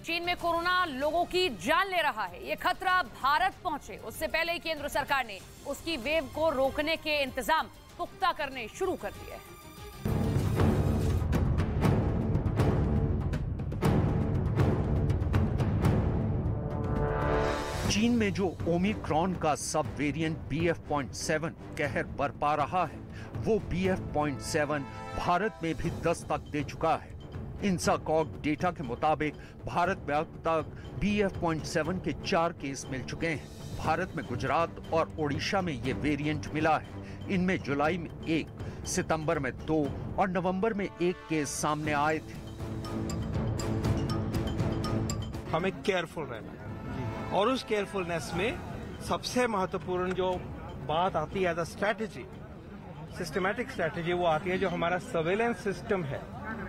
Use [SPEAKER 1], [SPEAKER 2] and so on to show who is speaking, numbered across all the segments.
[SPEAKER 1] चीन में कोरोना लोगों की जान ले रहा है। ये खतरा भारत पहुंचे उससे पहले ही केंद्र सरकार ने उसकी वेव को रोकने के इंतजाम पुख्ता करने शुरू कर दिए हैं।
[SPEAKER 2] चीन में जो ओमिक्रॉन का सब वेरिएंट BF.7 कहर बरपा रहा है, वो BF.7 भारत में भी दस्तक दे चुका है। इंसाकॉग डेटा के मुताबिक भारत में अब तक BF.7 के 4 केस मिल चुके हैं। भारत में गुजरात और ओडिशा में ये वेरिएंट मिला है। इनमें जुलाई में 1, सितंबर में 2 और नवंबर में 1 केस सामने आए थे।
[SPEAKER 3] हमें केयरफुल रहना है और उस केयरफुलनेस में सबसे महत्वपूर्ण जो बात आती है, द स्ट्रैटेजी, सिस्टमैटिक स्ट्रैटेजी, वो आती है जो हमारा सर्वेलेंस सिस्टम है,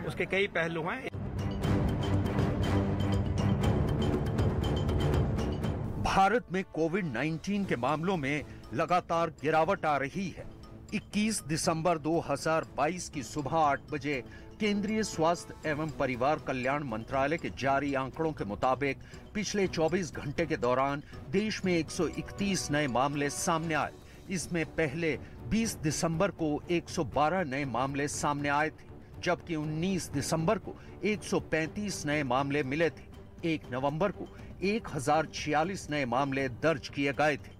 [SPEAKER 3] उसके कई पहलू हैं।
[SPEAKER 2] भारत में कोविड-19 के मामलों में लगातार गिरावट आ रही है। 21 दिसंबर 2022 की सुबह 8 बजे केंद्रीय स्वास्थ्य एवं परिवार कल्याण मंत्रालय के जारी आंकड़ों के मुताबिक पिछले 24 घंटे के दौरान देश में 131 नए मामले सामने आए। इसमें पहले 20 दिसंबर को 112 नए मामले सामने आए थे, जबकि 19 दिसंबर को 135 नए मामले मिले थे। 1 नवंबर को 1046 नए मामले दर्ज किए गए थे।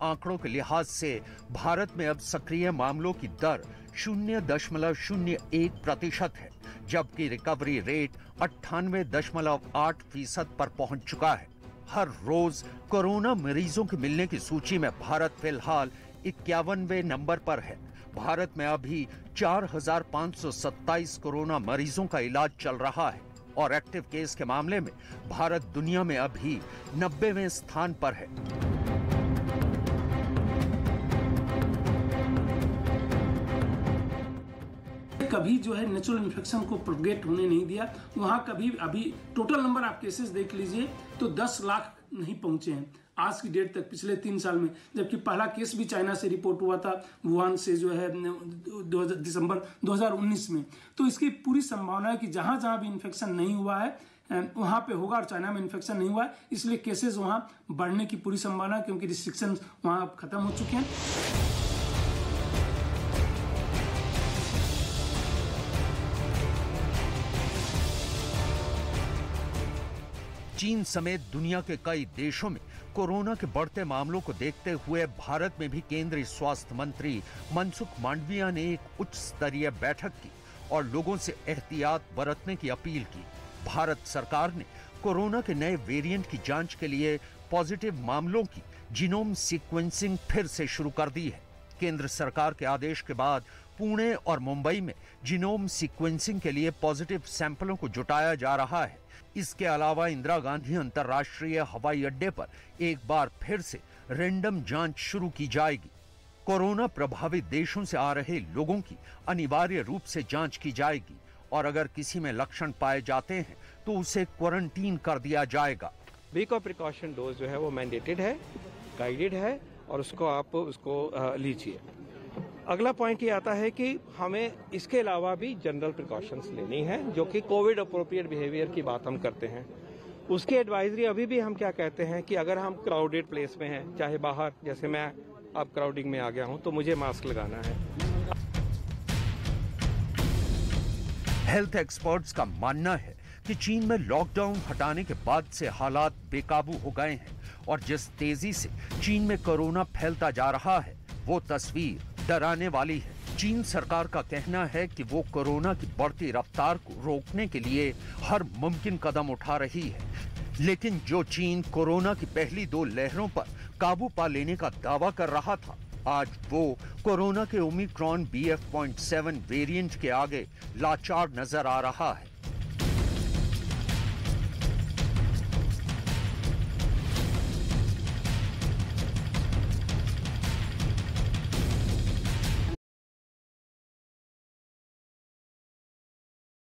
[SPEAKER 2] आंकड़ों के लिहाज से भारत में अब सक्रिय मामलों की दर 0.01% है, जबकि रिकवरी रेट 98.8% पर पहुंच चुका है। हर रोज कोरोना मरीजों के मिलने की सूची में भारत फिलहाल 51वें नंबर पर है। भारत में अभी 4,527 कोरोना मरीजों का इलाज चल रहा है और एक्टिव केस के मामले में भारत दुनिया में अभी 90वें स्थान पर है।
[SPEAKER 4] कभी जो है नेचुरल इन्फेक्शन को प्रोपगेट होने नहीं दिया। वहां कभी अभी टोटल नंबर आप केसेस देख लीजिए तो 10 लाख नहीं पहुंचे हैं आज की डेट तक, पिछले 3 साल में। जबकि पहला केस भी चाइना से रिपोर्ट हुआ था, वुहान से, जो है दिसंबर 2019 में। तो इसकी पूरी संभावना है कि जहां जहां भी इन्फेक्शन नहीं हुआ है वहां पे होगा, और चाइना में इन्फेक्शन नहीं हुआ है, इसलिए केसेस वहां बढ़ने की पूरी संभावना है, क्योंकि रिस्ट्रिक्शन वहां अब खत्म हो चुके हैं।
[SPEAKER 2] चीन समेत दुनिया के कई देशों में कोरोना के बढ़ते मामलों को देखते हुए भारत में भी केंद्रीय स्वास्थ्य मंत्री मनसुख मांडविया ने एक उच्च स्तरीय बैठक की और लोगों से एहतियात बरतने की अपील की। भारत सरकार ने कोरोना के नए वेरिएंट की जांच के लिए पॉजिटिव मामलों की जीनोम सीक्वेंसिंग फिर से शुरू कर दी है। केंद्र सरकार के आदेश के बाद पुणे और मुंबई में जीनोम सीक्वेंसिंग के लिए पॉजिटिव सैंपलों को जुटाया जा रहा है। इसके अलावा इंदिरा गांधी अंतर्राष्ट्रीय हवाई अड्डे पर एक बार फिर से रैंडम जांच शुरू की जाएगी। कोरोना प्रभावित देशों से आ रहे लोगों की अनिवार्य रूप से जांच की जाएगी और अगर किसी में लक्षण पाए जाते हैं तो उसे क्वारंटीन कर दिया जाएगा।
[SPEAKER 3] वीक ऑफ प्रिकॉशन डोज जो है वो मैंडेटेड है, गाइडेड है, और उसको आप लीजिए। अगला पॉइंट ये आता है कि हमें इसके अलावा भी जनरल प्रिकॉशंस लेनी है, जो कि कोविड अप्रोप्रिएट बिहेवियर की बात हम करते हैं। उसकी एडवाइजरी अभी भी हम क्या कहते हैं कि अगर हम क्राउडेड प्लेस में हैं, चाहे बाहर, जैसे मैं अब क्राउडिंग में आ गया हूं, तो मुझे मास्क लगाना है।
[SPEAKER 2] हेल्थ एक्सपर्ट्स का मानना है कि चीन में लॉकडाउन हटाने के बाद से हालात बेकाबू हो गए हैं और जिस तेजी से चीन में कोरोना फैलता जा रहा है वो तस्वीर डराने वाली है। चीन सरकार का कहना है कि वो कोरोना की बढ़ती रफ्तार को रोकने के लिए हर मुमकिन कदम उठा रही है, लेकिन जो चीन कोरोना की पहली 2 लहरों पर काबू पा लेने का दावा कर रहा था, आज वो कोरोना के ओमिक्रॉन BF.7 वेरिएंट के आगे लाचार नजर आ रहा है।